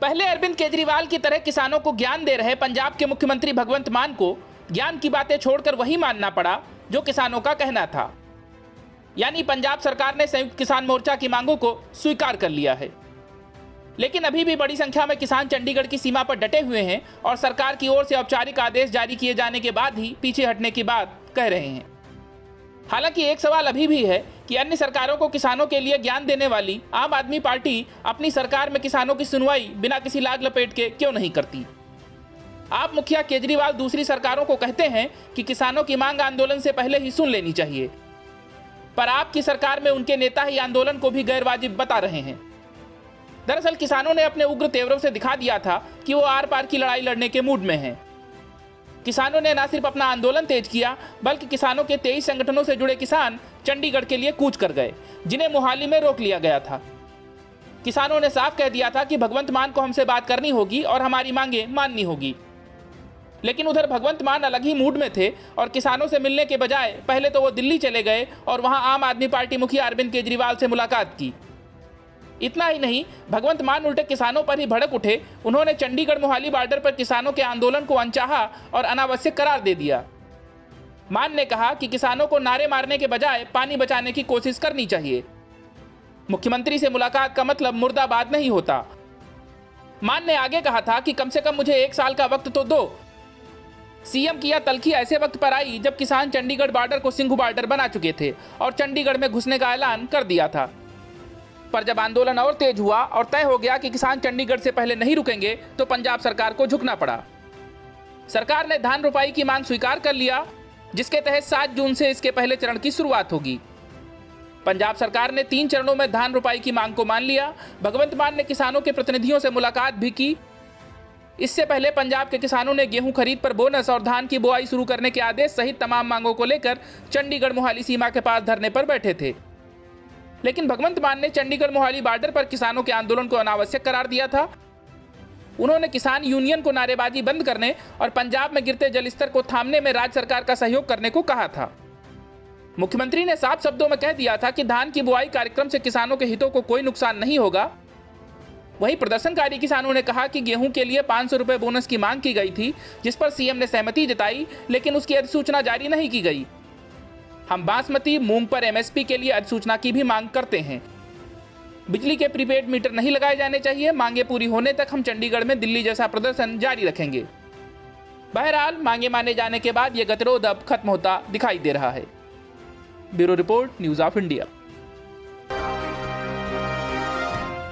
पहले अरविंद केजरीवाल की तरह किसानों को ज्ञान दे रहे पंजाब के मुख्यमंत्री भगवंत मान को ज्ञान की बातें छोड़कर वही मानना पड़ा जो किसानों का कहना था। यानी पंजाब सरकार ने संयुक्त किसान मोर्चा की मांगों को स्वीकार कर लिया है। लेकिन अभी भी बड़ी संख्या में किसान चंडीगढ़ की सीमा पर डटे हुए हैं और सरकार की ओर से औपचारिक आदेश जारी किए जाने के बाद ही पीछे हटने की बात कह रहे हैं। हालांकि एक सवाल अभी भी है कि अन्य सरकारों को किसानों के लिए ज्ञान देने वाली आम आदमी पार्टी अपनी सरकार में किसानों की सुनवाई बिना किसी लाग लपेट के क्यों नहीं करती। आप मुखिया केजरीवाल दूसरी सरकारों को कहते हैं कि किसानों की मांग आंदोलन से पहले ही सुन लेनी चाहिए, पर आपकी सरकार में उनके नेता ही आंदोलन को भी गैरवाजिब बता रहे हैं। दरअसल किसानों ने अपने उग्र तेवरों से दिखा दिया था कि वो आर पार की लड़ाई लड़ने के मूड में हैं। किसानों ने न सिर्फ अपना आंदोलन तेज किया बल्कि किसानों के 23 संगठनों से जुड़े किसान चंडीगढ़ के लिए कूच कर गए, जिन्हें मोहाली में रोक लिया गया था। किसानों ने साफ कह दिया था कि भगवंत मान को हमसे बात करनी होगी और हमारी मांगे माननी होगी। लेकिन उधर भगवंत मान अलग ही मूड में थे और किसानों से मिलने के बजाय पहले तो वो दिल्ली चले गए और वहां आम आदमी पार्टी मुखिया अरविंद केजरीवाल से मुलाकात की। इतना ही नहीं, भगवंत मान उल्टे किसानों पर ही भड़क उठे। उन्होंने चंडीगढ़ मोहाली बॉर्डर पर किसानों के आंदोलन को अनचाहा और अनावश्यक करार दे दिया। मान ने कहा कि किसानों को नारे मारने के बजाय पानी बचाने की कोशिश करनी चाहिए। मुख्यमंत्री से मुलाकात का मतलब मुर्दाबाद नहीं होता। मान ने आगे कहा था कि कम से कम मुझे 1 साल का वक्त तो दो। सीएम की यह तल्खी ऐसे वक्त पर आई जब किसान चंडीगढ़ बॉर्डर को सिंघू बॉर्डर बना चुके थे और चंडीगढ़ में घुसने का ऐलान कर दिया था। पर जब आंदोलन और तेज हुआ और तय हो गया कि किसान चंडीगढ़ से पहले नहीं रुकेंगे तो पंजाब सरकार को झुकना पड़ा। सरकार ने धान रोपाई की मांग स्वीकार कर लिया, जिसके तहत 7 जून से इसके पहले चरण की शुरुआत होगी। पंजाब सरकार ने 3 चरणों में धान रोपाई की मांग को मान लिया। भगवंत मान ने किसानों के प्रतिनिधियों से मुलाकात भी की। इससे पहले पंजाब के किसानों ने गेहूं खरीद पर बोनस और धान की बुआई शुरू करने के आदेश सहित तमाम मांगों को लेकर चंडीगढ़ मोहाली सीमा के पास धरने पर बैठे थे। लेकिन भगवंत मान ने चंडीगढ़ मोहाली बॉर्डर पर किसानों के आंदोलन को अनावश्यक करार दिया था। उन्होंने किसान यूनियन को नारेबाजी बंद करने और पंजाब में गिरते जलस्तर को थामने में राज्य सरकार का सहयोग करने को कहा था। मुख्यमंत्री ने साफ शब्दों में कह दिया था कि धान की बुआई कार्यक्रम से किसानों के हितों को कोई नुकसान नहीं होगा। वहीं प्रदर्शनकारी किसानों ने कहा कि गेहूं के लिए 500 रुपए बोनस की मांग की गई थी, जिस पर सीएम ने सहमति जताई, लेकिन उसकी अधिसूचना जारी नहीं की गई। हम बासमती मूंग पर एमएसपी के लिए अधिसूचना की भी मांग करते हैं। बिजली के प्रीपेड मीटर नहीं लगाए जाने चाहिए। मांगे पूरी होने तक हम चंडीगढ़ में दिल्ली जैसा प्रदर्शन जारी रखेंगे। बहरहाल मांगे माने जाने के बाद यह गतिरोध अब खत्म होता दिखाई दे रहा है। Bureau report, news of India.